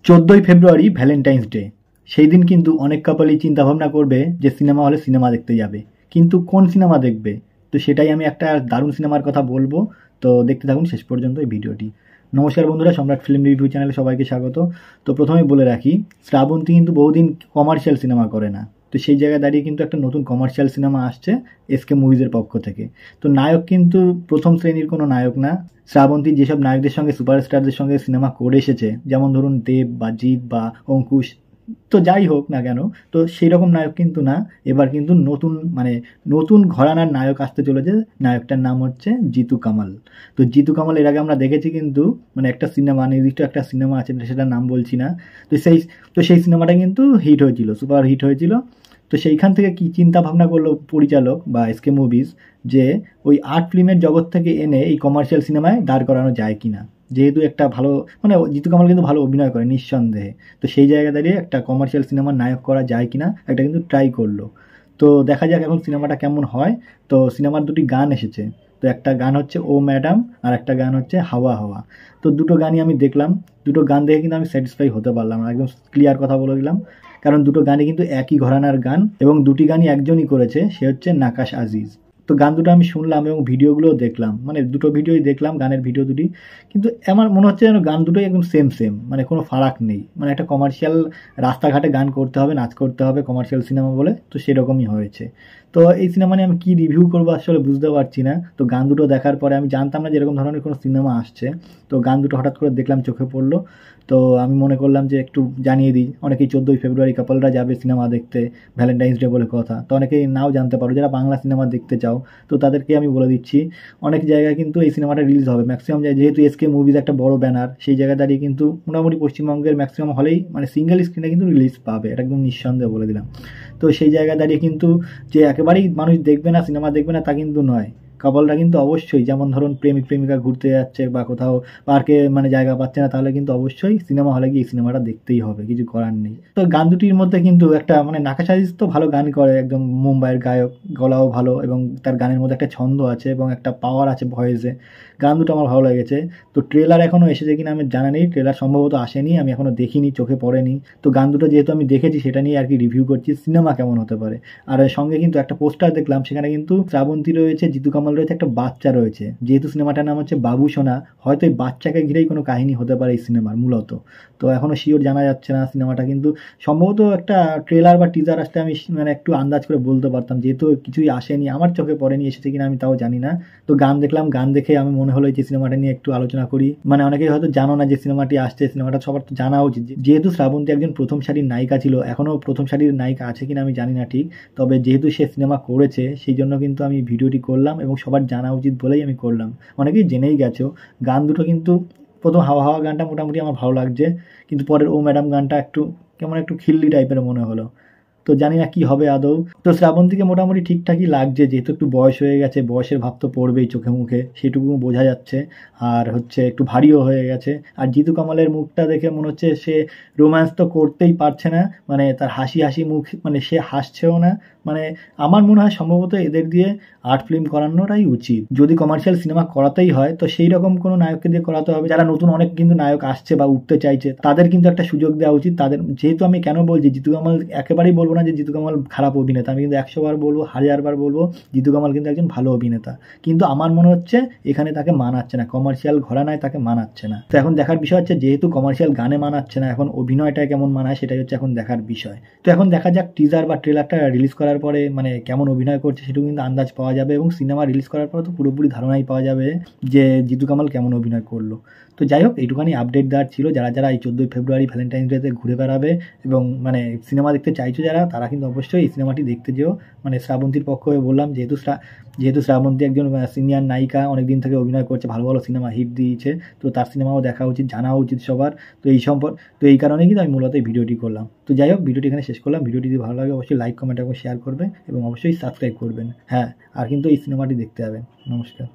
14ই ফেব্রুয়ারি Valentine's day. সেই দিন কিন্তু অনেক কাপলই চিন্তা ভাবনা করবে যে সিনেমা হলে সিনেমা দেখতে যাবে, কিন্তু কোন সিনেমা দেখবে? তো সেটাই আমি একটা দারুণ সিনেমার কথা বলবো। তো দেখতে থাকুন শেষ পর্যন্ত এই ভিডিওটি। নমস্কার বন্ধুরা, সম্রাট ফিল্ম রিভিউ চ্যানেলে সবাইকে স্বাগত। তো প্রথমেই বলে রাখি, শ্রাবন্তী কিন্তু বহুদিন কমার্শিয়াল সিনেমা করে না। তো সেই জায়গায় দাঁড়িয়ে কিন্তু একটা নতুন কমার্শিয়াল সিনেমা আসছে এসকে মুভিজের পক্ষ থেকে। তো নায়ক কিন্তু প্রথম শ্রেণীর কোনো নায়ক না। শ্রাবন্তী যেসব নায়কদের সঙ্গে, সুপারস্টারদের সঙ্গে সিনেমা করে এসেছে, যেমন ধরুন দেব বা জিৎ বা অঙ্কুশ, তো যাই হোক না কেন, তো সেই রকম নায়ক কিন্তু না। এবার কিন্তু নতুন ঘরানার নায়ক আসতে চলেছে। নায়কটার নাম হচ্ছে জিতু কামাল। তো জিতু কামাল এর আগে আমরা দেখেছি কিন্তু, একটা সিনেমা, নির্দিষ্ট একটা সিনেমা আছে, সেটার নাম বলছি না। তো সেই সিনেমাটা কিন্তু হিট হয়েছিল, সুপার হিট হয়েছিল। তো সেইখান থেকে কি চিন্তা ভাবনা করলো পরিচালক বা এসকে মুভিজ, যে ওই আর্ট ফিল্মের জগৎ থেকে এনে এই কমার্শিয়াল সিনেমায় দাঁড় করানো যায় কিনা। যেহেতু একটা ভালো, জিতু কামাল কিন্তু ভালো অভিনয় করে নিঃসন্দেহে। তো সেই জায়গায় দাঁড়িয়ে একটা কমার্শিয়াল সিনেমার নায়ক করা যায় কিনা একটা কিন্তু ট্রাই করলো। তো দেখা যাক এখন সিনেমাটা কেমন হয়। তো সিনেমার দুটি গান এসেছে। তো একটা গান হচ্ছে ও ম্যাডাম, আর একটা গান হচ্ছে হাওয়া হাওয়া। তো দুটো গানই আমি দেখলাম। দুটো গান দেখে কিন্তু আমি স্যাটিসফাই হতে পারলাম না, একদম ক্লিয়ার কথা বলে দিলাম। কারণ দুটো গানই কিন্তু একই ঘরানার গান, এবং দুটি গানই একজনই করেছে, সে হচ্ছে নাকাশ আজিজ। তো গান দুটো আমি শুনলাম এবং ভিডিওগুলোও দেখলাম, দুটো ভিডিওই দেখলাম, গানের ভিডিও দুটি। কিন্তু আমার মনে হচ্ছে যেন গান দুটোই একদম সেম সেম, কোনো ফারাক নেই। একটা কমার্শিয়াল রাস্তাঘাটে গান করতে হবে, নাচ করতে হবে, কমার্শিয়াল সিনেমা বলে, তো সেরকমই হয়েছে। তো এই সিনেমা নিয়ে আমি কী রিভিউ করবো আসলে বুঝতে পারছি না। তো গান দুটো দেখার পরে আমি জানতাম না যে এরকম ধরনের কোনো সিনেমা আসছে। তো গান দুটো হঠাৎ করে দেখলাম, চোখে পড়লো। তো আমি মনে করলাম যে একটু জানিয়ে দিই। অনেকেই 14ই ফেব্রুয়ারি কাপলরা যাবে সিনেমা দেখতে, ভ্যালেন্টাইন্স ডে বলে কথা। তো অনেকেই নাও জানতে পারো, যারা বাংলা সিনেমা দেখতে চাও, তো তাদেরকে আমি বলে দিচ্ছি, অনেক জায়গায় কিন্তু এই সিনেমাটা রিলিজ হবে। ম্যাক্সিমাম জায়গায়, যেহেতু এসকে মুভিজ একটা বড় ব্যানার, সেই জায়গায় দাঁড়িয়ে কিন্তু মোটামুটি পশ্চিমবঙ্গের ম্যাক্সিমাম হলেই সিঙ্গেল স্ক্রিনে কিন্তু রিলিজ পাবে, এটা একদম নিঃসন্দেহে বলে দিলাম। তো সেই জায়গায় দাঁড়িয়ে কিন্তু যে একেবারেই মানুষ দেখবে না, সিনেমা দেখবে না, তা কিন্তু নয়। কাপলরা কিন্তু অবশ্যই, যেমন ধরুন প্রেমিক প্রেমিকা ঘুরতে যাচ্ছে বা কোথাও পার্কে জায়গা পাচ্ছে না, তাহলে কিন্তু অবশ্যই সিনেমা হলে গিয়ে এই সিনেমাটা দেখতেই হবে, কিছু করার নেই। তো গান দুটির মধ্যে কিন্তু একটা নাকাশ আজিজ তো ভালো গান করে, একদম মুম্বাইয়ের গায়ক, গলাও ভালো, এবং তার গানের মধ্যে একটা ছন্দ আছে এবং একটা পাওয়ার আছে ভয়েসে। গান দুটো আমার ভালো লেগেছে। তো ট্রেলার এখনও এসেছে কিনা আমি জানা নেই, ট্রেলার সম্ভবত আসেনি, আমি এখনও দেখিনি, চোখে পড়েনি। তো গান দুটো যেহেতু আমি দেখেছি, সেটা নিয়ে আর কি রিভিউ করছি, সিনেমা কেমন হতে পারে। আর এর সঙ্গে কিন্তু একটা পোস্টার দেখলাম, সেখানে কিন্তু শ্রাবন্তী রয়েছে, জিতু কামাল রয়েছে, একটা বাচ্চা রয়েছে। যেহেতু সিনেমাটার নাম হচ্ছে বাবু সোনা, হয়তো এই বাচ্চাকে ঘিরেই কোনো কাহিনী হতে পারে এই সিনেমার মূলত। তো এখনও শিওর জানা যাচ্ছে না সিনেমাটা, কিন্তু সম্ভবত একটা ট্রেলার বা টিজার আসলে আমি একটু আন্দাজ করে বলতে পারতাম, যেহেতু কিছুই আসেনি, আমার চোখে পড়েনি, এসেছে কিনা আমি তাও জানি না। তো গান দেখলাম, গান দেখে আমি মনে হলো যে সিনেমাটা নিয়ে একটু আলোচনা করি। অনেকেই হয়তো জানো না যে সিনেমাটি আসছে, সিনেমাটা সবার তো জানা উচিত। যেহেতু শ্রাবন্তী একজন প্রথম সারির নায়িকা ছিল, এখনও প্রথম সারির নায়িকা আছে কিনা আমি জানি না ঠিক, তবে যেহেতু সে সিনেমা করেছে, সেই জন্য কিন্তু আমি ভিডিওটি করলাম, এবং সবার জানা উচিত বলেই আমি করলাম। অনেকেই জেনেই গেছো। গান দুটো কিন্তু, প্রথম হাওয়া হাওয়া গানটা মোটামুটি আমার ভালো লাগছে, কিন্তু পরের ও ম্যাডাম গানটা একটু একটু খিল্লি টাইপের মনে হলো। তো জানি না কি হবে আদৌ। তো শ্রাবন্তীকে মোটামুটি ঠিকঠাকই লাগছে, যেহেতু একটু বয়স হয়ে গেছে, বয়সের ভাব তো পড়বেই চোখে মুখে, সেটুকু বোঝা যাচ্ছে। আর হচ্ছে একটু ভারীও হয়ে গেছে। আর জিতু কামালের মুখটা দেখে মনে হচ্ছে সে রোম্যান্স তো করতেই পারছে না, তার হাসি হাসি মুখ, সে হাসছেও না। আমার মনে হয় সম্ভবত এদের দিয়ে আর্ট ফিল্ম করানোটাই উচিত। যদি কমার্শিয়াল সিনেমা করাতেই হয়, তো সেই রকম কোনো নায়ককে দিয়ে করাতে হবে। যারা নতুন অনেক কিন্তু নায়ক আসছে বা উঠতে চাইছে, তাদের কিন্তু একটা সুযোগ দেওয়া উচিত। তাদের, যেহেতু আমি কেন বলছি, জিতু কামাল একেবারেই বলবো না যে জিতু কামাল খারাপ অভিনেতা, আমি কিন্তু 100 বার বলবো, 1000 বার বলবো, জিতু কামাল কিন্তু একজন ভালো অভিনেতা। কিন্তু আমার মনে হচ্ছে এখানে তাকে মানাচ্ছে না, কমার্শিয়াল ঘরানায় তাকে মানাচ্ছে না। তো এখন দেখার বিষয় হচ্ছে, যেহেতু কমার্শিয়াল গানে মানাচ্ছে না, এখন অভিনয়টা কেমন মানায় সেটাই হচ্ছে এখন দেখার বিষয়। তো এখন দেখা যাক টিজার বা ট্রেলারটা রিলিজ করার পরে কেমন অভিনয় করছে সেটুকু কিন্তু আন্দাজ পাওয়া যাবে, এবং সিনেমা রিলিজ করার পর তো পুরোপুরি ধারণাই পাওয়া যাবে যে জিতু কামাল কেমন অভিনয় করলো। তো যাই হোক, এইটুখানি আপডেট দেওয়ার ছিল। যারা যারা এই 14ই ফেব্রুয়ারি ভ্যালেন্টাইন্স ডেতে ঘুরে বেড়াবে এবং সিনেমা দেখতে চাইছো যারা, তারা কিন্তু অবশ্যই এই সিনেমাটি দেখতে যেও। শ্রাবন্তীর পক্ষ হয়ে বললাম, যেহেতু শ্রাবন্তী একজন সিনিয়র নায়িকা, অনেকদিন থেকে অভিনয় করছে, ভালো ভালো সিনেমা হিট দিয়েছে, তো তার সিনেমাও দেখা উচিত, জানা উচিত সবার। তো এই কারণে কিন্তু আমি মূলত এই ভিডিওটি করলাম। তো যাই হোক, ভিডিওটি এখানে শেষ করলাম। ভিডিওটি যদি ভালো লাগে অবশ্যই লাইক, কমেন্ট এবং শেয়ার করবে, এবং অবশ্যই সাবস্ক্রাইব করবেন। হ্যাঁ, আর কিন্তু এই সিনেমাটি দেখতে যাবেন। নমস্কার।